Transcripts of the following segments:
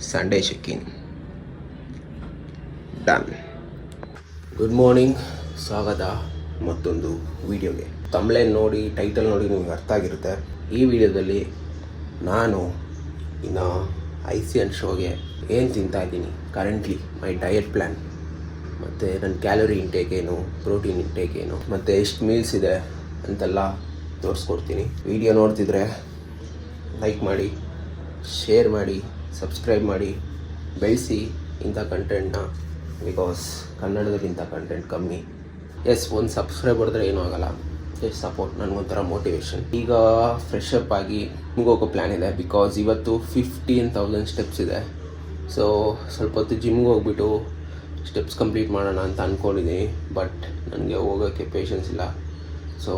Sunday check in done. Good morning, ಸ್ವಾಗತ ಮತ್ತೊಂದು ವಿಡಿಯೋಗೆ. ತಮ್ಬ್ಲೈನ್ ನೋಡಿ, ಟೈಟಲ್ ನೋಡಿ ನಿಮಗೆ ಅರ್ಥ ಆಗಿರುತ್ತೆ. ಈ ವಿಡಿಯೋದಲ್ಲಿ ನಾನು ಇನ್ನು ICN ಶೋಗೆ ಏನು ತಿಂತಾ ಇದ್ದೀನಿ, ಕರೆಂಟ್ಲಿ ಮೈ ಡಯಟ್ ಪ್ಲ್ಯಾನ್, ಮತ್ತು ನನ್ನ ಕ್ಯಾಲೋರಿ ಇಂಟೇಕ್ ಏನು, ಪ್ರೋಟೀನ್ ಇಂಟೇಕ್ ಏನು, ಮತ್ತು ಎಷ್ಟು ಮೀಲ್ಸ್ ಇದೆ ಅಂತೆಲ್ಲ ತೋರಿಸ್ಕೊಡ್ತೀನಿ. ವಿಡಿಯೋ ನೋಡ್ತಿದ್ರೆ ಲೈಕ್ ಮಾಡಿ, ಶೇರ್ ಮಾಡಿ, ಸಬ್ಸ್ಕ್ರೈಬ್ ಮಾಡಿ, ಬೆಳೆಸಿ ಇಂಥ ಕಂಟೆಂಟ್ನ. ಬಿಕಾಸ್ ಕನ್ನಡದಲ್ಲಿ ಇಂಥ ಕಂಟೆಂಟ್ ಕಮ್ಮಿ. ಒಂದು ಸಬ್ಸ್ಕ್ರೈಬ್ ಮಾಡಿದ್ರೆ ಏನೂ ಆಗೋಲ್ಲ, ಜಸ್ಟ್ ಸಪೋರ್ಟ್, ನನಗೊಂಥರ ಮೋಟಿವೇಶನ್. ಈಗ ಫ್ರೆಶ್ ಅಪ್ ಆಗಿ ನಿಮ್ಗೆ ಹೋಗೋ ಪ್ಲ್ಯಾನ್ ಇದೆ. ಬಿಕಾಸ್ ಇವತ್ತು 15,000 ಸ್ಟೆಪ್ಸ್ ಇದೆ. ಸೊ ಸ್ವಲ್ಪ ಹೊತ್ತು ಜಿಮ್ಗೆ ಹೋಗ್ಬಿಟ್ಟು ಸ್ಟೆಪ್ಸ್ ಕಂಪ್ಲೀಟ್ ಮಾಡೋಣ ಅಂತ ಅಂದ್ಕೊಂಡಿದ್ದೀನಿ. ಬಟ್ ನನಗೆ ಹೋಗೋಕ್ಕೆ ಪೇಷನ್ಸ್ ಇಲ್ಲ. ಸೊ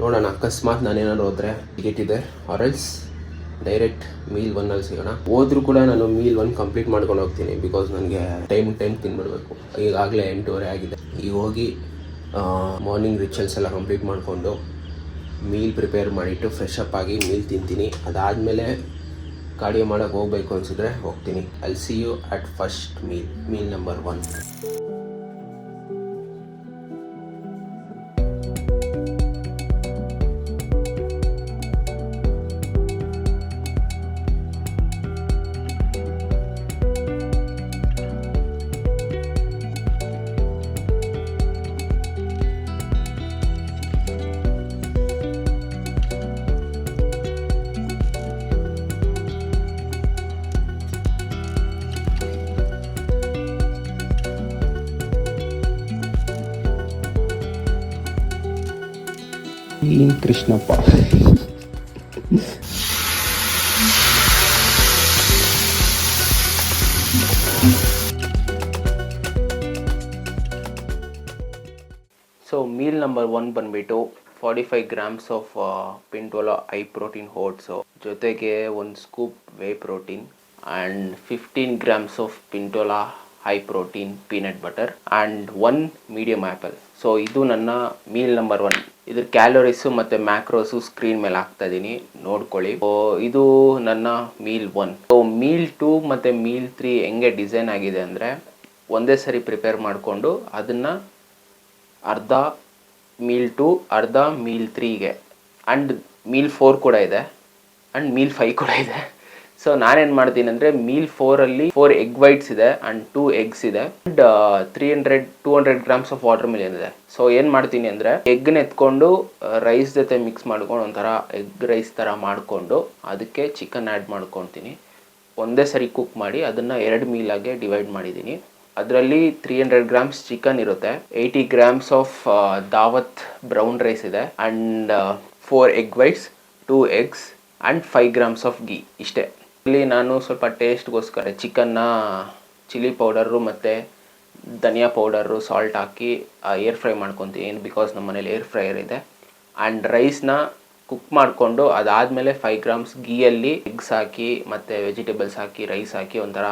ನೋಡೋಣ, ಅಕಸ್ಮಾತ್ ನಾನೇನಾದ್ರು ಹೋದರೆ ಟಿಕೆಟ್ ಇದೆ, ಆರೆಲ್ಸ್ ಡೈರೆಕ್ಟ್ ಮೀಲ್ 1 ಸಿಗೋಣ. ಹೋದ್ರೂ ಕೂಡ ನಾನು ಮೀಲ್ 1 ಕಂಪ್ಲೀಟ್ ಮಾಡ್ಕೊಂಡು ಹೋಗ್ತೀನಿ. ಬಿಕಾಸ್ ನನಗೆ ಟೈಮ್ ತಿನ್ಬಿಡ್ಬೇಕು. ಈಗಾಗಲೇ 8:30 ಆಗಿದೆ. ಈಗ ಹೋಗಿ ಮಾರ್ನಿಂಗ್ ರಿಚುವಲ್ಸ್ ಎಲ್ಲ ಕಂಪ್ಲೀಟ್ ಮಾಡಿಕೊಂಡು ಮೀಲ್ ಪ್ರಿಪೇರ್ ಮಾಡಿಟ್ಟು ಫ್ರೆಶ್ ಅಪ್ ಆಗಿ ಮೀಲ್ ತಿಂತೀನಿ. ಅದಾದಮೇಲೆ ಕಾರ್ಡಿಯೋ ಮಾಡೋಕ್ಕೆ ಹೋಗಬೇಕು ಅನಿಸಿದ್ರೆ ಹೋಗ್ತೀನಿ. I'll see you at first meal number 1. Krishnappa. So meal number 1 ಬಂದುಬಿಟ್ಟು 45 grams of Pintola high protein oats, ಜೊತೆಗೆ 1 scoop whey protein and 15 grams of Pintola high protein peanut butter and 1 medium apple. So ಇದು ನನ್ನ ಮೀಲ್ ನಂಬರ್ 1. ಇದ್ರ calories ಮತ್ತು ಮ್ಯಾಕ್ರೋಸು screen ಮೇಲೆ ಹಾಕ್ತಾ ಇದ್ದೀನಿ, ನೋಡ್ಕೊಳ್ಳಿ. ಇದು ನನ್ನ ಮೀಲ್ 1. ಸೊ ಮೀಲ್ 2 ಮತ್ತು ಮೀಲ್ 3 ಹೆಂಗೆ ಡಿಸೈನ್ ಆಗಿದೆ ಅಂದರೆ, ಒಂದೇ ಸರಿ ಪ್ರಿಪೇರ್ ಮಾಡಿಕೊಂಡು ಅದನ್ನು ಅರ್ಧ ಮೀಲ್ 2, ಅರ್ಧ ಮೀಲ್ 3ಗೆ, ಆ್ಯಂಡ್ ಮೀಲ್ 4 ಕೂಡ ಇದೆ, ಆ್ಯಂಡ್ ಮೀಲ್ 5 ಕೂಡ ಇದೆ. ಸೊ ನಾನೇನು ಮಾಡ್ತೀನಿ ಅಂದರೆ, ಮೀಲ್ 4ಅಲ್ಲಿ 4 ಎಗ್ ವೈಟ್ಸ್ ಇದೆ ಆ್ಯಂಡ್ 2 eggs ಇದೆ, and 200 grams of water Milan ಇದೆ. ಸೊ ಏನು ಮಾಡ್ತೀನಿ ಅಂದರೆ, ಎಗ್ನ ಎತ್ಕೊಂಡು ರೈಸ್ ಜೊತೆ ಮಿಕ್ಸ್ ಮಾಡ್ಕೊಂಡು ಒಂಥರ ಎಗ್ ರೈಸ್ ಥರ ಮಾಡಿಕೊಂಡು ಅದಕ್ಕೆ ಚಿಕನ್ ಆ್ಯಡ್ ಮಾಡ್ಕೊತೀನಿ. ಒಂದೇ ಸರಿ ಕುಕ್ ಮಾಡಿ ಅದನ್ನು 2 ಮೀಲಾಗೆ ಡಿವೈಡ್ ಮಾಡಿದ್ದೀನಿ. ಅದರಲ್ಲಿ 300 grams ಚಿಕನ್ ಇರುತ್ತೆ, 80 grams of Daawat brown rice ಇದೆ, and 4 egg whites, 2 eggs and 5 grams of ghee. ಇಷ್ಟೇ. ಇಲ್ಲಿ ನಾನು ಸ್ವಲ್ಪ ಟೇಸ್ಟ್ಗೋಸ್ಕರ ಚಿಕನ್ನ ಚಿಲ್ಲಿ ಪೌಡರು ಮತ್ತು ಧನಿಯಾ ಪೌಡರು, ಸಾಲ್ಟ್ ಹಾಕಿ ಏರ್ ಫ್ರೈ ಮಾಡ್ಕೊತೀನಿ. ಬಿಕಾಸ್ ನಮ್ಮ ಮನೇಲಿ ಏರ್ ಫ್ರೈಯರ್ ಇದೆ. ಆ್ಯಂಡ್ ರೈಸ್ನ ಕುಕ್ ಮಾಡಿಕೊಂಡು ಅದಾದಮೇಲೆ 5 grams ಗೀಯಲ್ಲಿ ಎಗ್ಸ್ ಹಾಕಿ ಮತ್ತು ವೆಜಿಟೇಬಲ್ಸ್ ಹಾಕಿ ರೈಸ್ ಹಾಕಿ ಒಂಥರ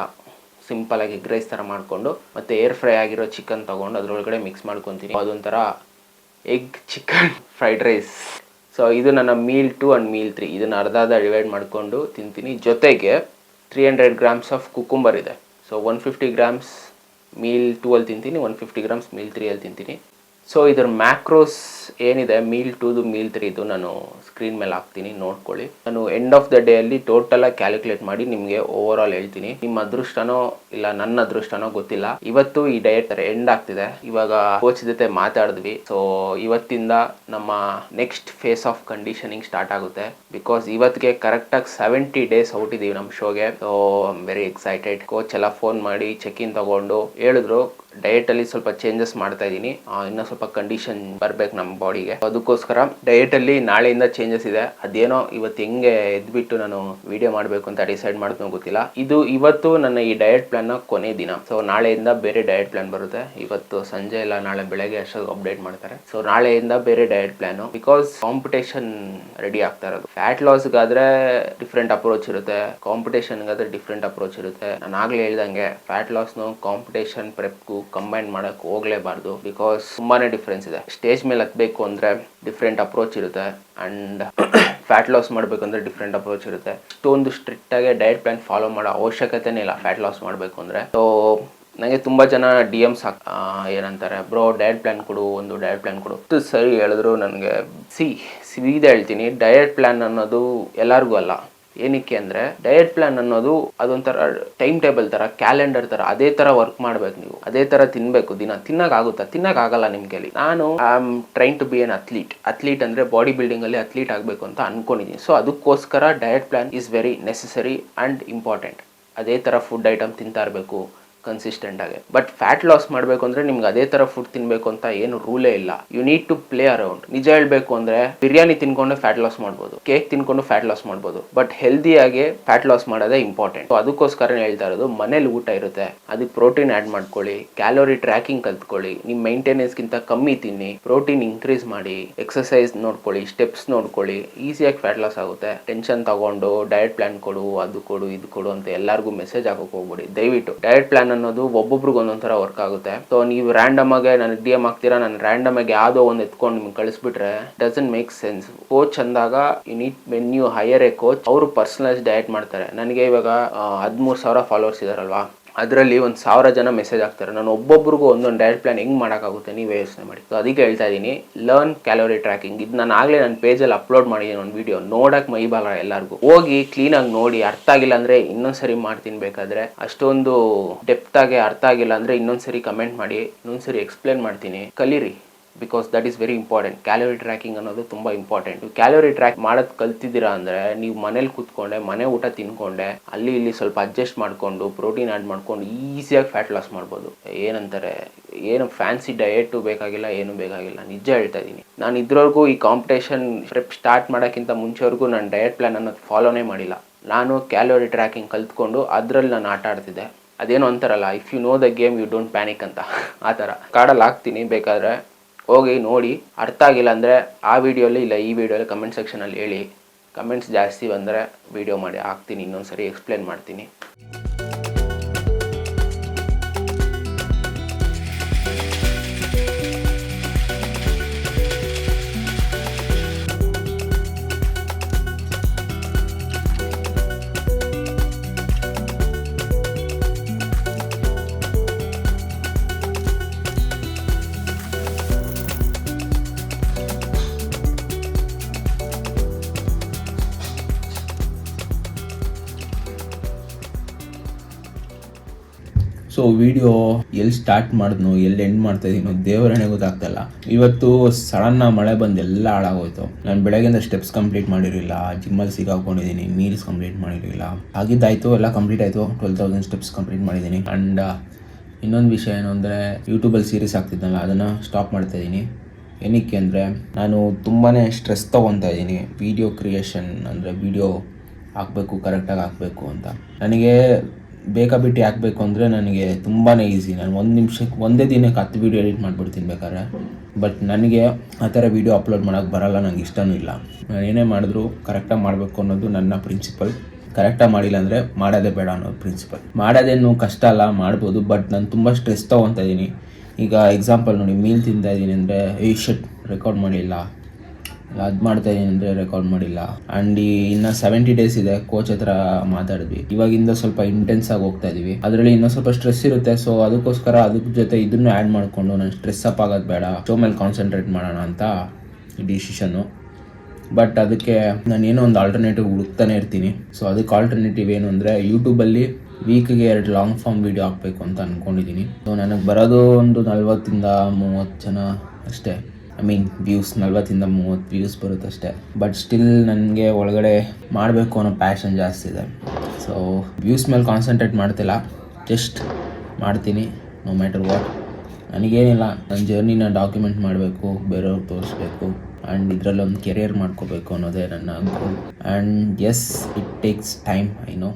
ಸಿಂಪಲಾಗಿ ಎಗ್ ರೈಸ್ ಥರ ಮಾಡಿಕೊಂಡು ಮತ್ತು ಏರ್ ಫ್ರೈ ಆಗಿರೋ ಚಿಕನ್ ತೊಗೊಂಡು ಅದರೊಳಗಡೆ ಮಿಕ್ಸ್ ಮಾಡ್ಕೊತೀನಿ. ಅದೊಂಥರ egg chicken fried rice. So ಇದು ನನ್ನ ಮೀಲ್ 2 ಆ್ಯಂಡ್ ಮೀಲ್ 3. ಇದನ್ನು ಅರ್ಧ ಡಿವೈಡ್ ಮಾಡಿಕೊಂಡು ತಿಂತೀನಿ. ಜೊತೆಗೆ 300 grams ಆಫ್ ಕುಕುಂಬರ್ ಇದೆ. ಸೊ 150 grams ಮೀಲ್ 2ಅಲ್ಲಿ ತಿಂತೀನಿ, 150 grams ಮೀಲ್ 3ಅಲ್ಲಿ ತಿಂತೀನಿ. ಸೊ ಇದರ ಮ್ಯಾಕ್ರೋಸ್ ಏನಿದೆ ಮೀಲ್ 2ದು ಮೀಲ್ 3ದು ನಾನು ಸ್ಕ್ರೀನ್ ಮೇಲೆ ಹಾಕ್ತೀನಿ, ನೋಡ್ಕೊಳ್ಳಿ. ನಾನು ಎಂಡ್ ಆಫ್ ದ ಡೇ ಅಲ್ಲಿ ಟೋಟಲಾಗಿ ಕ್ಯಾಲ್ಕುಲೇಟ್ ಮಾಡಿ ನಿಮಗೆ ಓವರ್ ಆಲ್ ಹೇಳ್ತೀನಿ. ನಿಮ್ಮ ಅದೃಷ್ಟನೋ ಇಲ್ಲ ನನ್ನ ಅದೃಷ್ಟನೋ ಗೊತ್ತಿಲ್ಲ. ಇವತ್ತು ಈ ಡಯಟ್ ಎಂಡ್ ಆಗ್ತಿದೆ. ಇವಾಗ ಕೋಚ್ ಜೊತೆ ಮಾತಾಡಿದ್ವಿ. ಸೊ ಇವತ್ತಿಂದ ನಮ್ಮ next phase of conditioning start ಆಗುತ್ತೆ. ಬಿಕಾಸ್ ಇವತ್ತಿಗೆ ಕರೆಕ್ಟಾಗಿ 70 days ಔಟ್ ಇದೀವಿ ನಮ್ಮ ಶೋಗೆ. So I am very excited. Coach ಎಲ್ಲ ಫೋನ್ ಮಾಡಿ ಚೆಕ್ ಇನ್ ತಗೊಂಡು ಹೇಳಿದ್ರು, ಡಯಟಲ್ಲಿ ಸ್ವಲ್ಪ ಚೇಂಜಸ್ ಮಾಡ್ತಾ ಇದ್ದೀನಿ, ಇನ್ನೂ ಸ್ವಲ್ಪ ಕಂಡೀಷನ್ ಬರ್ಬೇಕು ನಮ್ಮ ಬಾಡಿಗೆ. ಅದಕ್ಕೋಸ್ಕರ ಡಯಟಲ್ಲಿ ನಾಳೆಯಿಂದ ಚೇಂಜಸ್ ಇದೆ. ಅದೇನೋ ಇವತ್ತು ಹೆಂಗೆ ಎದ್ಬಿಟ್ಟು ನಾನು ವಿಡಿಯೋ ಮಾಡಬೇಕು ಅಂತ ಡಿಸೈಡ್ ಮಾಡ್ತಾ ಗೊತ್ತಿಲ್ಲ. ಇದು ಇವತ್ತು ನನ್ನ ಈ ಡಯಟ್ ಪ್ಲಾನ್ನ ಕೊನೆ ದಿನ. ಸೊ ನಾಳೆಯಿಂದ ಬೇರೆ ಡಯಟ್ ಪ್ಲಾನ್ ಬರುತ್ತೆ. ಇವತ್ತು ಸಂಜೆ ಇಲ್ಲ ನಾಳೆ ಬೆಳಗ್ಗೆ ಅಷ್ಟೊಂದು ಅಪ್ಡೇಟ್ ಮಾಡ್ತಾರೆ. ಸೊ ನಾಳೆಯಿಂದ ಬೇರೆ diet plan. Because competition ready ಆಗ್ತಾ ಇರೋದು. ಫ್ಯಾಟ್ ಲಾಸ್ಗಾದ್ರೆ ಡಿಫ್ರೆಂಟ್ ಅಪ್ರೋಚ್ ಇರುತ್ತೆ, ಕಾಂಪಿಟೇಷನ್ಗಾದ್ರೆ ಡಿಫ್ರೆಂಟ್ ಅಪ್ರೋಚ್ ಇರುತ್ತೆ. ನಾನು ಆಗ್ಲೇ ಹೇಳ್ದಂಗೆ ಫ್ಯಾಟ್ ಲಾಸ್ನು ಕಾಂಪಿಟೇಷನ್ ಪ್ರೆಪ್ಗೂ ಕಂಬೈನ್ ಮಾಡೋಕ್ಕೆ ಹೋಗಲೇಬಾರ್ದು. ಬಿಕಾಸ್ ತುಂಬಾ ಡಿಫ್ರೆನ್ಸ್ ಇದೆ. ಸ್ಟೇಜ್ ಮೇಲೆ ಹತ್ತಬೇಕು ಅಂದರೆ ಡಿಫ್ರೆಂಟ್ ಅಪ್ರೋಚ್ ಇರುತ್ತೆ ಆ್ಯಂಡ್ ಫ್ಯಾಟ್ ಲಾಸ್ ಮಾಡಬೇಕು ಅಂದರೆ ಡಿಫ್ರೆಂಟ್ ಅಪ್ರೋಚ್ ಇರುತ್ತೆ. ಇಷ್ಟೊಂದು ಸ್ಟ್ರಿಕ್ಟಾಗಿ ಡಯಟ್ ಪ್ಲಾನ್ ಫಾಲೋ ಮಾಡೋ ಅವಶ್ಯಕತೆನೇ ಇಲ್ಲ ಫ್ಯಾಟ್ ಲಾಸ್ ಮಾಡಬೇಕು ಅಂದರೆ. ಸೊ ನನಗೆ ತುಂಬ ಜನ DMs ಏನಂತಾರೆ, ಬ್ರೋ ಡಯಟ್ ಪ್ಲ್ಯಾನ್ ಕೊಡು, ಒಂದು ಡಯಟ್ ಪ್ಲ್ಯಾನ್ ಕೊಡು. ಸರಿ ಹೇಳಿದ್ರು ನನಗೆ ಸೀದಾ ಹೇಳ್ತೀನಿ, ಡಯಟ್ ಪ್ಲ್ಯಾನ್ ಅನ್ನೋದು ಎಲ್ಲರಿಗೂ ಅಲ್ಲ. ಏನಕ್ಕೆ ಅಂದರೆ ಡಯಟ್ ಪ್ಲ್ಯಾನ್ ಅನ್ನೋದು ಅದೊಂಥರ ಟೈಮ್ ಟೇಬಲ್ ಥರ, ಕ್ಯಾಲೆಂಡರ್ ಥರ, ಅದೇ ಥರ ವರ್ಕ್ ಮಾಡಬೇಕು. ನೀವು ಅದೇ ಥರ ತಿನ್ನಬೇಕು. ದಿನ ತಿನ್ನೋಕ್ಕಾಗುತ್ತಾ? ತಿನ್ನೋಕ್ಕಾಗಲ್ಲ ನಿಮ್ಮ ಕೈಲಿ. ನಾನು I am train to be an athlete ಅಂದರೆ ಬಾಡಿ ಬಿಲ್ಡಿಂಗಲ್ಲಿ ಅಥ್ಲೀಟ್ ಆಗಬೇಕು ಅಂತ ಅಂದ್ಕೊಂಡಿದ್ದೀನಿ. ಸೊ ಅದಕ್ಕೋಸ್ಕರ diet plan is very necessary and important. ಅದೇ ಥರ ಫುಡ್ ಐಟಮ್ ತಿಂತಾ ಇರಬೇಕು ಕನ್ಸಿಸ್ಟೆಂಟ್ ಆಗಿ. ಬಟ್ ಫ್ಯಾಟ್ ಲಾಸ್ ಮಾಡಬೇಕು ಅಂದರೆ ನಿಮ್ಗೆ ಅದೇ ಥರ ಫುಡ್ ತಿನ್ನಬೇಕು ಅಂತ ಏನು ರೂಲೇ ಇಲ್ಲ. You need to play around. ನಿಜ ಹೇಳಬೇಕು ಅಂದರೆ ಬಿರಿಯಾನಿ ತಿನ್ಕೊಂಡು ಫ್ಯಾಟ್ ಲಾಸ್ ಮಾಡ್ಬೋದು, ಕೇಕ್ ತಿನ್ಕೊಂಡು ಫ್ಯಾಟ್ ಲಾಸ್ ಮಾಡ್ಬೋದು, ಬಟ್ ಹೆಲ್ದಿಯಾಗಿ ಫ್ಯಾಟ್ ಲಾಸ್ ಮಾಡೋದೇ ಇಂಪಾರ್ಟೆಂಟ್. ಸೊ ಅದಕ್ಕೋಸ್ಕರನೇ ಹೇಳ್ತಾ ಇರೋದು, ಮನೇಲಿ ಊಟ ಇರುತ್ತೆ, ಅದಕ್ಕೆ ಪ್ರೋಟೀನ್ ಆ್ಯಡ್ ಮಾಡ್ಕೊಳ್ಳಿ, ಕ್ಯಾಲೋರಿ ಟ್ರ್ಯಾಕಿಂಗ್ ಕಲ್ತ್ಕೊಳ್ಳಿ, ನಿಮ್ಮ ಮೈಂಟೆನೆನ್ಸ್ಗಿಂತ ಕಮ್ಮಿ ತಿನ್ನಿ, ಪ್ರೋಟೀನ್ ಇನ್ಕ್ರೀಸ್ ಮಾಡಿ, ಎಕ್ಸಸೈಸ್ ನೋಡ್ಕೊಳ್ಳಿ, ಸ್ಟೆಪ್ಸ್ ನೋಡ್ಕೊಳ್ಳಿ, ಈಸಿಯಾಗಿ ಫ್ಯಾಟ್ ಲಾಸ್ ಆಗುತ್ತೆ. ಟೆನ್ಷನ್ ತಗೊಂಡು ಡಯಟ್ ಪ್ಲಾನ್ ಕೊಡು, ಅದು ಕೊಡು, ಇದು ಕೊಡು ಅಂತ ಎಲ್ಲರಿಗೂ ಮೆಸೇಜ್ ಹಾಕೋಕೆ ಹೋಗ್ಬೇಡಿ ದಯವಿಟ್ಟು. ಡಯಟ್ ಪ್ಲಾನ್ ಅನ್ನೋದು ಒಬ್ಬೊಬ್ರಿಗೆ ಒಂದೊಂದು ಥರ ವರ್ಕ್ ಆಗುತ್ತೆ. ಸೊ ನೀವು ರ್ಯಾಂಡಮ್ ಆಗಿ ನನಗೆ DM ಆಗ್ತೀರಾ, ನಾನು ರ್ಯಾಂಡಮ್ ಆಗಿ ಯಾವುದೋ ಒಂದು ಎತ್ಕೊಂಡು ನಿಮ್ಗೆ ಕಳಿಸ್ಬಿಟ್ರೆ ಡಸಂಟ್ ಮೇಕ್ ಸೆನ್ಸ್. ಕೋಚ್ ಅಂದಾಗ you need when you hire a coach, ಅವರು ಪರ್ಸನಲೈಸ್ ಡಯಟ್ ಮಾಡ್ತಾರೆ. ನನಗೆ ಇವಾಗ 13,000 ಫಾಲೋವರ್ಸ್ ಇದಾರಲ್ವಾ, ಅದರಲ್ಲಿ 1,000 ಜನ ಮೆಸೇಜ್ ಆಗ್ತಾರೆ. ನಾನು ಒಬ್ಬೊಬ್ರಿಗೂ ಒಂದೊಂದು ಡಯಟ್ ಪ್ಲಾನ್ ಹೆಂಗೆ ಮಾಡೋಕ್ಕಾಗುತ್ತೆ ನೀವೇ ಯೋಚನೆ ಮಾಡಿ. ಸೊ ಅದಕ್ಕೆ ಹೇಳ್ತಾ ಇದ್ದೀನಿ, ಲರ್ನ್ ಕ್ಯಾಲೋರಿ ಟ್ರ್ಯಾಕಿಂಗ್. ಇದು ನಾನು ಆಗಲೇ ನನ್ನ ಪೇಜಲ್ಲಿ ಅಪ್ಲೋಡ್ ಮಾಡಿದ್ದೀನಿ ಒಂದು ವಿಡಿಯೋ, ನೋಡೋಕೆ ಮೈಬಾಲ ಎಲ್ಲರಿಗೂ. ಹೋಗಿ ಕ್ಲೀನಾಗಿ ನೋಡಿ, ಅರ್ಥ ಆಗಿಲ್ಲ ಅಂದರೆ ಇನ್ನೊಂದ್ಸರಿ ಮಾಡ್ತೀನಿ. ಬೇಕಾದರೆ ಅಷ್ಟೊಂದು ಡೆಪ್ತಾಗಿ ಅರ್ಥ ಆಗಿಲ್ಲ ಅಂದರೆ ಇನ್ನೊಂದ್ಸರಿ ಕಮೆಂಟ್ ಮಾಡಿ, ಇನ್ನೊಂದ್ಸರಿ ಎಕ್ಸ್ಪ್ಲೇನ್ ಮಾಡ್ತೀನಿ. ಕಲೀರಿ, because that is very important. Calorie tracking ಅನ್ನೋದು ತುಂಬ ಇಂಪಾರ್ಟೆಂಟ್. ನೀವು ಕ್ಯಾಲೋರಿ ಟ್ರ್ಯಾಕ್ ಮಾಡೋದು ಕಲ್ತಿದ್ದೀರಾ ಅಂದರೆ ನೀವು ಮನೇಲಿ ಕೂತ್ಕೊಂಡೆ, ಮನೆ ಊಟ ತಿನ್ಕೊಂಡೆ, ಅಲ್ಲಿ ಇಲ್ಲಿ ಸ್ವಲ್ಪ ಅಡ್ಜಸ್ಟ್ ಮಾಡಿಕೊಂಡು ಪ್ರೋಟೀನ್ ಆ್ಯಡ್ ಮಾಡ್ಕೊಂಡು ಈಸಿಯಾಗಿ ಫ್ಯಾಟ್ ಲಾಸ್ ಮಾಡ್ಬೋದು. ಏನಂತಾರೆ, ಏನು ಫ್ಯಾನ್ಸಿ ಡಯೆಟು ಬೇಕಾಗಿಲ್ಲ, ಏನೂ ಬೇಕಾಗಿಲ್ಲ. ನಿಜ ಹೇಳ್ತಾ ಇದ್ದೀನಿ. ನಾನು ಇದ್ರವರೆಗೂ ಈ ಕಾಂಪಿಟೇಷನ್ ಪ್ರೆಪ್ ಸ್ಟಾರ್ಟ್ ಮಾಡೋಕ್ಕಿಂತ ಮುಂಚೆವರೆಗೂ ನಾನು ಡಯಟ್ ಪ್ಲಾನ್ ಅನ್ನೋದು ಫಾಲೋನೇ ಮಾಡಿಲ್ಲ. ನಾನು ಕ್ಯಾಲೋರಿ ಟ್ರ್ಯಾಕಿಂಗ್ ಕಲ್ತ್ಕೊಂಡು ಅದರಲ್ಲಿ ನಾನು ಆಟ ಆಡ್ತಿದ್ದೆ. ಅದೇನೋ ಅಂತಾರಲ್ಲ, if you know the game you don't panic ಅಂತ, ಆ ಥರ ಕಾರ್ಡಲ್ಲಿ ಹಾಕ್ತೀನಿ. ಬೇಕಾದರೆ ಹೋಗಿ ನೋಡಿ. ಅರ್ಥ ಆಗಿಲ್ಲ ಅಂದರೆ ಆ ವಿಡಿಯೋಲಿ ಇಲ್ಲ ಈ ವಿಡಿಯೋಲಿ ಕಮೆಂಟ್ ಸೆಕ್ಷನಲ್ಲಿ ಹೇಳಿ. ಕಮೆಂಟ್ಸ್ ಜಾಸ್ತಿ ಬಂದರೆ ವಿಡಿಯೋ ಮಾಡಿ ಹಾಕ್ತೀನಿ, ಇನ್ನೊಂದು ಸರಿ ಎಕ್ಸ್ಪ್ಲೇನ್ ಮಾಡ್ತೀನಿ. ಸೊ ವಿಡಿಯೋ ಎಲ್ಲಿ ಸ್ಟಾರ್ಟ್ ಮಾಡಿದ್ನೋ ಎಲ್ಲಿ ಎಂಡ್ ಮಾಡ್ತಾ ಇದೀನೋ ದೇವರೇ ಗೊತ್ತಾಗ್ತಾಯಿಲ್ಲ. ಇವತ್ತು ಸಡನ್ನ ಮಳೆ ಬಂದು ಎಲ್ಲ ಹಾಳಾಗೋಯ್ತು. ನಾನು ಬೆಳಗ್ಗೆಯಿಂದ ಸ್ಟೆಪ್ಸ್ ಕಂಪ್ಲೀಟ್ ಮಾಡಿರಲಿಲ್ಲ, ಜಿಮ್ಮಲ್ಲಿ ಸಿಗಾಕೊಂಡಿದ್ದೀನಿ, ಮೀಲ್ಸ್ ಕಂಪ್ಲೀಟ್ ಮಾಡಿರಲಿಲ್ಲ. ಆಗಿದ್ದಾಯಿತು, ಎಲ್ಲ ಕಂಪ್ಲೀಟ್ ಆಯಿತು. 12,000 ಸ್ಟೆಪ್ಸ್ ಕಂಪ್ಲೀಟ್ ಮಾಡಿದ್ದೀನಿ. ಆ್ಯಂಡ್ ಇನ್ನೊಂದು ವಿಷಯ ಏನು ಅಂದರೆ, ಯೂಟ್ಯೂಬಲ್ಲಿ ಸೀರೀಸ್ ಆಗ್ತಿದ್ನಲ್ಲ, ಅದನ್ನು ಸ್ಟಾಪ್ ಮಾಡ್ತಾಯಿದ್ದೀನಿ. ಏನಕ್ಕೆ ಅಂದರೆ ನಾನು ತುಂಬಾ ಸ್ಟ್ರೆಸ್ ತೊಗೊತಾ ಇದ್ದೀನಿ. ವೀಡಿಯೋ ಕ್ರಿಯೇಷನ್ ಅಂದರೆ ವೀಡಿಯೋ ಹಾಕಬೇಕು, ಕರೆಕ್ಟಾಗಿ ಹಾಕಬೇಕು ಅಂತ. ನನಗೆ ಬೇಕಾಬಿಟ್ಟು ಹಾಕಬೇಕು ಅಂದರೆ ನನಗೆ ತುಂಬಾ ಈಸಿ. ನಾನು ಒಂದೇ ದಿನಕ್ಕೆ 10 ವೀಡಿಯೋ ಎಡಿಟ್ ಮಾಡಿಬಿಡ್ತೀನಿ ಬೇಕಾದ್ರೆ. ಬಟ್ ನನಗೆ ಆ ಥರ ವೀಡಿಯೋ ಅಪ್ಲೋಡ್ ಮಾಡೋಕ್ಕೆ ಬರೋಲ್ಲ, ನನಗೆ ಇಷ್ಟವೂ ಇಲ್ಲ. ನಾನು ಏನೇ ಮಾಡಿದ್ರು ಕರೆಕ್ಟಾಗಿ ಮಾಡಬೇಕು ಅನ್ನೋದು ನನ್ನ ಪ್ರಿನ್ಸಿಪಲ್. ಕರೆಕ್ಟಾಗಿ ಮಾಡಿಲ್ಲ ಅಂದರೆ ಮಾಡೋದೇ ಬೇಡ ಅನ್ನೋದು ಪ್ರಿನ್ಸಿಪಲ್. ಮಾಡೋದೇನು ಕಷ್ಟ ಅಲ್ಲ, ಮಾಡ್ಬೋದು. ಬಟ್ ನಾನು ತುಂಬ ಸ್ಟ್ರೆಸ್ ತೊಗೊತಾ ಇದ್ದೀನಿ. ಈಗ ಎಕ್ಸಾಂಪಲ್ ನೋಡಿ, ಮೀಲ್ ತಿಂತಾ ಇದ್ದೀನಿ ಅಂದರೆ ರೆಕಾರ್ಡ್ ಮಾಡಿಲ್ಲ, ಅದು ಮಾಡ್ತಾಯಿದ್ದೀನಿ ಅಂದರೆ ರೆಕಾರ್ಡ್ ಮಾಡಿಲ್ಲ. ಆ್ಯಂಡ್ ಇನ್ನು 70 ಡೇಸ್ ಇದೆ. ಕೋಚ್ ಹತ್ರ ಮಾತಾಡಿದ್ವಿ. ಇವಾಗಿಂದ ಸ್ವಲ್ಪ ಇಂಟೆನ್ಸ್ ಆಗಿ ಹೋಗ್ತಾ ಇದೀವಿ. ಅದರಲ್ಲಿ ಇನ್ನೂ ಸ್ವಲ್ಪ ಸ್ಟ್ರೆಸ್ ಇರುತ್ತೆ. ಸೊ ಅದಕ್ಕೋಸ್ಕರ ಅದ್ರ ಜೊತೆ ಇದನ್ನು ಆ್ಯಡ್ ಮಾಡಿಕೊಂಡು ನಾನು ಸ್ಟ್ರೆಸ್ ಅಪ್ ಆಗೋದು ಬೇಡ, ಶೋ ಮೇಲೆ ಕಾನ್ಸಂಟ್ರೇಟ್ ಮಾಡೋಣ ಅಂತ ಡಿಸಿಷನ್ನು. ಬಟ್ ಅದಕ್ಕೆ ನಾನು ಏನೋ ಒಂದು ಆಲ್ಟರ್ನೇಟಿವ್ ಹುಡುಕ್ತಾನೆ ಇರ್ತೀನಿ. ಸೊ ಅದಕ್ಕೆ ಆಲ್ಟರ್ನೇಟಿವ್ ಏನು ಅಂದರೆ, ಯೂಟ್ಯೂಬಲ್ಲಿ ವೀಕ್ಗೆ 2 ಲಾಂಗ್ ಫಾರ್ಮ್ ವೀಡಿಯೋ ಹಾಕಬೇಕು ಅಂತ ಅಂದ್ಕೊಂಡಿದ್ದೀನಿ. ಸೊ ನನಗೆ ಬರೋದು ಒಂದು 40 ಇಂದ 30 ಜನ ಅಷ್ಟೇ. ವ್ಯೂಸ್ 40 ಇಂದ 30 ವ್ಯೂಸ್ ಬರುತ್ತಷ್ಟೇ. ಬಟ್ ಸ್ಟಿಲ್ ನನಗೆ ಒಳಗಡೆ ಮಾಡಬೇಕು ಅನ್ನೋ ಪ್ಯಾಷನ್ ಜಾಸ್ತಿ ಇದೆ. ಸೊ ವ್ಯೂಸ್ ಮೇಲೆ ಕಾನ್ಸಂಟ್ರೇಟ್ ಮಾಡ್ತಿಲ್ಲ, ಜಸ್ಟ್ ಮಾಡ್ತೀನಿ ನೋ ಮ್ಯಾಟರ್ ವಾಟ್. ನನಗೇನಿಲ್ಲ, ನನ್ನ ಜರ್ನಿನ ಡಾಕ್ಯುಮೆಂಟ್ ಮಾಡಬೇಕು, ಬೇರೆಯವ್ರಿಗೆ ತೋರಿಸ್ಬೇಕು, ಆ್ಯಂಡ್ ಇದರಲ್ಲೊಂದು ಕೆರಿಯರ್ ಮಾಡ್ಕೋಬೇಕು ಅನ್ನೋದೇ ನನ್ನ goal. And yes, it takes time, I no.